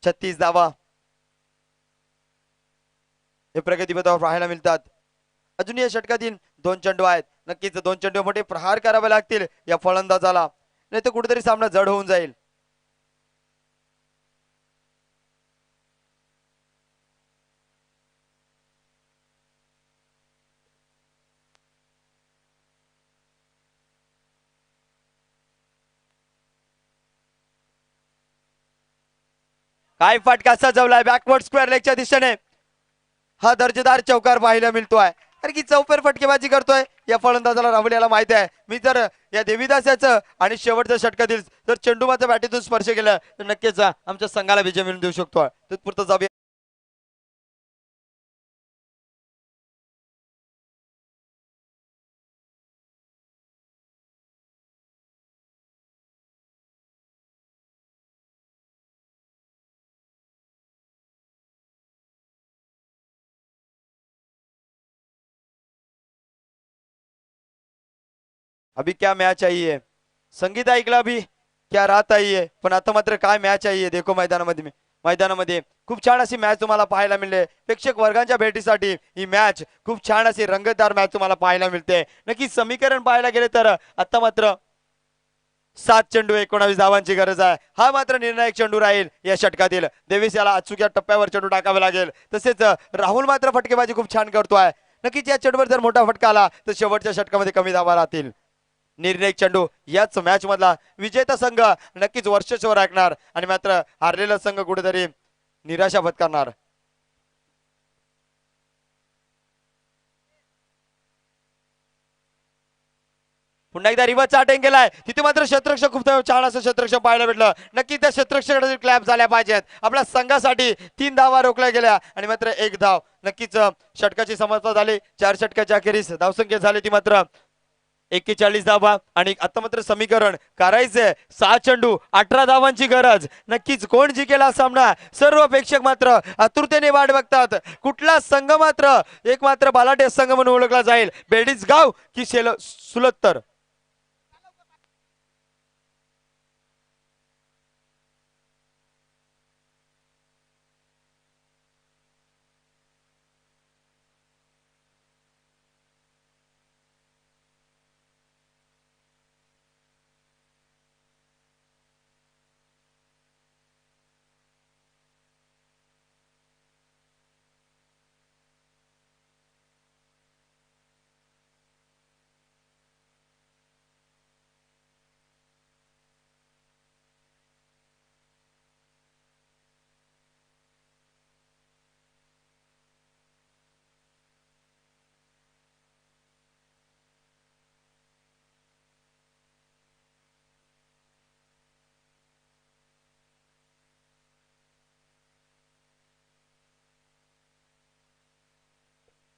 36 धावा हे प्रगतीपथावर पाहायला मिळतात. अजून या षटकातील 2 चेंडू आहेत. नक्कीच 2 चेंडू मोठे प्रहार करावे लागतील या फलंदाजाला, नाही तर कुठेतरी सामना जड होऊन जाईल. काय फटका सजवलाय बॅकवर्ड स्क्वेअर लेगच्या दिशेने. हा दर्जेदार चौकार पाहायला मिळतोय, कारण की चौफेर फटकेबाजी करतोय या फलंदाजाला. राहुल याला माहिती आहे, मी जर या देवीदास याचं आणि शेवटच्या षटकातील जर चेंडू मात्र बॅटीतून स्पर्श केला तर नक्कीच आमच्या संघाला विजय मिळवून देऊ शकतो. तत्पुरतं जाऊया. अभी क्या मैच आई है, संगीत ऐकला अभी क्या रात आई है, पण आता मात्र काय मॅच आई है. देखो मैदानामध्ये खूप छान अशी मॅच तुम्हाला पाहायला मिळते. प्रेक्षक वर्गांच्या भेटीसाठी ही मॅच खूप छान अशी रंगतदार मॅच तुम्हाला पाहायला मिळते. नक्की समीकरण पाहायला गेले तर आता मात्र 7 चेंडू 19 धावांची गरज आहे. हा मात्र निर्णायक चेंडू राहील या षटकातील. देवीस याला अचूक या टप्प्यावर चेंडू टाकावे लागेल. तसेच राहुल मात्र फटकेबाजी खूप छान करतोय. नक्कीच या चेंडूवर जर मोठा फटका आला तर शेवटच्या षटकामध्ये कमी धावा राहतील. निर्णायक चेंडू याच मॅच मधला विजेता संघ नक्कीच वर्चस्व राखणार आणि मात्र हारलेला संघ कुठेतरी निराशा पत्करणार. पुन्हा एकदा रिवर्स अटेंड केलाय, तिथे मात्र शतरक्षक खूप छान असं शतरक्षक पाहायला भेटलं. नक्की त्या शतरक्षकाकडे क्लॅप झाल्या पाहिजेत. आपल्या संघासाठी 3 धावा रोखल्या गेल्या आणि मात्र 1 धाव. नक्कीच षटकाची समाप्ती झाली. 4 षटकाच्या अखेरीस धावसंख्या झाली ती मात्र 41 धावा आणि आता मात्र समीकरण करायचंय. 6 चेंडू 18 धावांची गरज. नक्कीच कोण जिंकेला सामना सर्व प्रेक्षक मात्र आतुरतेने वाट बघतात. कुठला संघ मात्र एक मात्र बालाटे संघ म्हणून ओळखला जाईल, बेडीज गाव की सुलत्तर.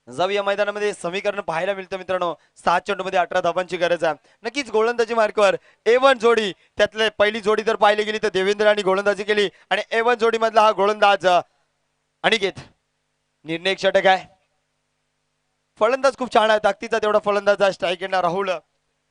जाऊया मैदानामध्ये. समीकरण पाहायला मिळतं मित्रांनो. 7 चेंडू मध्ये 18 धावांची गरज आहे. नक्कीच गोलंदाजी मार्कवर A1 जोडी, त्यातले पहिली जोडी जर पाहिली गेली तर देवेंद्र आणि गोलंदाजी केली आणि A1 जोडी मधला हा गोलंदाज अनिकेत. निर्णायक षटक आहे. फलंदाज खूप छान आहे, ताकदीचा तेवढा फलंदाज आहे. स्ट्राईक एंडला राहुल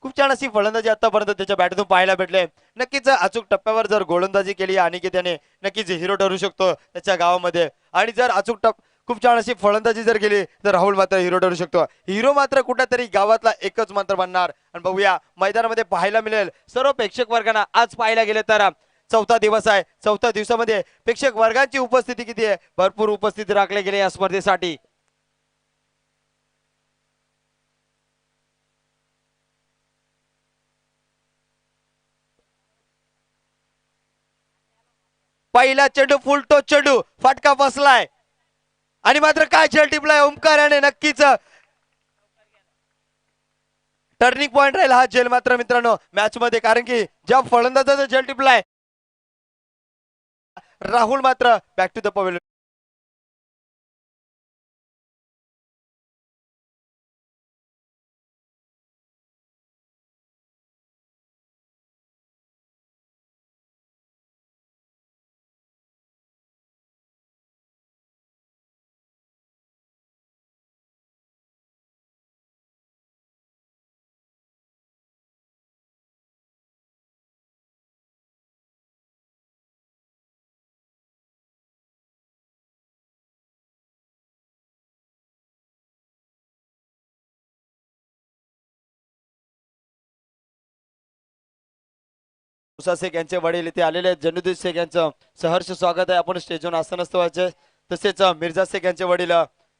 खूप छान अशी फलंदाजी आतापर्यंत त्याच्या बॅटतून पाहायला भेटले. नक्कीच अचूक टप्प्यावर जर गोलंदाजी केली अनिकेत याने नक्कीच हिरो ठरू शकतो त्याच्या गावामध्ये. आणि जर अचूक खूप छान अशी फलंदाजी जर केली तर राहुल मात्र हिरो ठरू शकतो. हिरो मात्र कुठेतरी गावातला एकच मात्र बनणार. आणि बघूया मैदानामध्ये पाहायला मिळेल सर्व प्रेक्षक वर्गांना. आज पाहायला गेले तर 4था दिवस आहे. 4थ्या दिवसामध्ये प्रेक्षक वर्गांची उपस्थिती किती आहे, भरपूर उपस्थिती राखले गेले या स्पर्धेसाठी. पहिला चेंडू फुलटो चेंडू फटका बसलाय आणि मात्र काय झेल टिपलाय ओमकार याने. नक्कीच टर्निंग पॉइंट राहील हा झेल मात्र मित्रांनो मॅच मध्ये, कारण की ज्या फलंदाजाचा झेल टिपलाय राहुल मात्र back to the pavilion. Musa Shaikh यांचे वडील इथे आलेले आहेत. जनुद्दीन शेख यांचं सहर्ष स्वागत आहे. आपण स्टेजवर आसन असतो. तसेच मिर्झा शेख यांचे वडील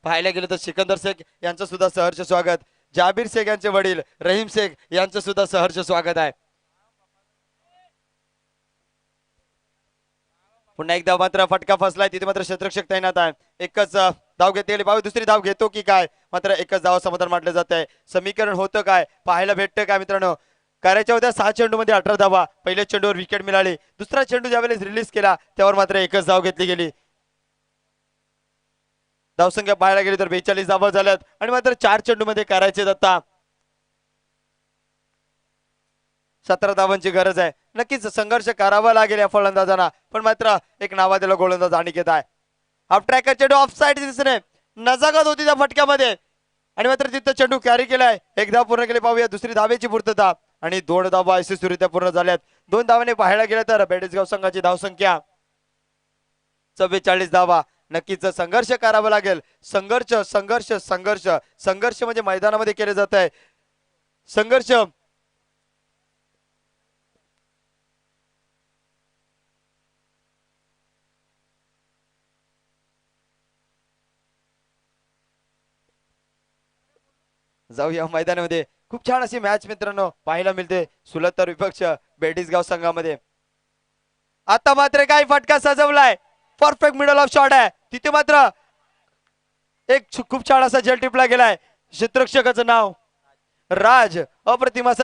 पाहायला गेले तर सिकंदर शेख यांचं सुद्धा सहर्ष स्वागत. जाबीर शेख यांचे वडील रहीम शेख यांचं सुद्धा सहर्ष स्वागत आहे. पुन्हा एकदा मात्र फटका फसलाय, तिथे मात्र क्षेत्ररक्षक तैनात आहे. एकच धाव घेतली गेली पाहू दुसरी धाव घेतो की काय, मात्र एकच धाव समाधान मानलं जात आहे. समीकरण होतं काय, पाहायला भेटतं काय मित्रांनो. करायच्या होत्या 6 चेंडूमध्ये 18 धावा. पहिल्या चेंडूवर विकेट मिळाली, दुसरा चेंडू ज्यावेळेस रिलीज केला त्यावर मात्र एकच धाव घेतली गेली. धावसंख्या पाहायला गेली तर 42 धावा झाल्यात आणि मात्र 4 चेंडूमध्ये करायचे आता 17 धावांची गरज आहे. नक्कीच संघर्ष करावा लागेल या फलंदाजांना, पण मात्र एक नावाजलेला गोलंदाज अनिकेत आहे. हाफ ट्रॅकर चेंडू ऑफ साईड दिसणे, नजाकत होती त्या फटक्यामध्ये आणि मात्र तिथं चेंडू कॅरी केलाय. एक धाव पूर्ण केली पाहूया दुसरी धावेची पूर्तता आणि 2 धावा यशस्वीरित्या पूर्ण झाल्यात. 2 धावाने पाहायला गेलं तर बेडसगाव संघाची धावसंख्या 44 धावा. नक्कीच संघर्ष करावा लागेल. संघर्ष संघर्ष संघर्ष संघर्ष म्हणजे मैदानामध्ये केले जात आहे. संघर्ष जाऊया मैदानामध्ये. खूप छान अशी मॅच मित्रांनो पाहायला मिळते सुलतर विपक्ष बेडसगाव संघामध्ये. आता मात्र काय फटका सजवलाय, परफेक्ट मिडल ऑफ शॉट आहे. तिथे मात्र एक खूप छान असा जल टिपला गेलाय. क्षेत्ररक्षकाचं नाव राज, अप्रतिम असं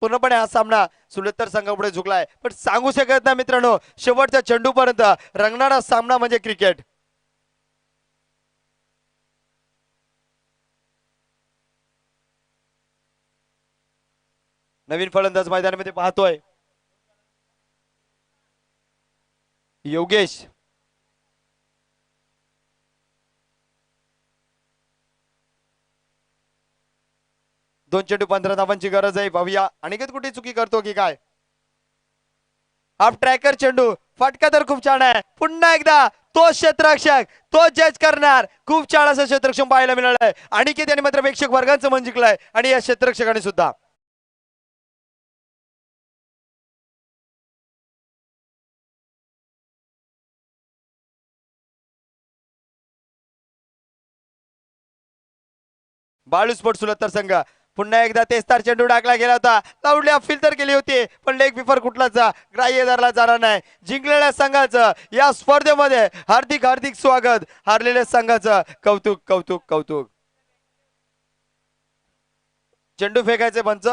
पूर्णपणे हा सामना सुलतर संघापुढे झुकलाय. पण सांगू शकत नाही मित्रांनो, शेवटच्या चेंडूपर्यंत रंगणारा सामना म्हणजे क्रिकेट. नवीन फलंदाज मैदानामध्ये पाहतोय योगेश. दोन चेंडू 15 धावांची गरज आहे. पाहूया अनिकेत कुठे चुकी करतो की काय. हाफ ट्रॅकर चेंडू, फटका तर खूप छान आहे. पुन्हा एकदा तो क्षेत्ररक्षक, तो जज करणार. खूप छान असं क्षेत्ररक्षण पाहायला मिळालंय. अनिकेत यांनी मात्र प्रेक्षक वर्गांचं मन जिंकलंय आणि या क्षेत्ररक्षकाने सुद्धा बाळू स्पोर्ट सुलतर संघ पुन्हा एकदा तेस्तार चेंडू टाकला गेला होता. लावडल्या फिल्टर केली होती पण लेग बिफर कुठलाच ग्राह्य धरला जाणार नाही. जिंकलेल्या संघाचं या स्पर्धेमध्ये हार्दिक हार्दिक स्वागत. हारलेल्या संघाचं कौतुक कौतुक कौतुक. चेंडू फेकायचे पंच.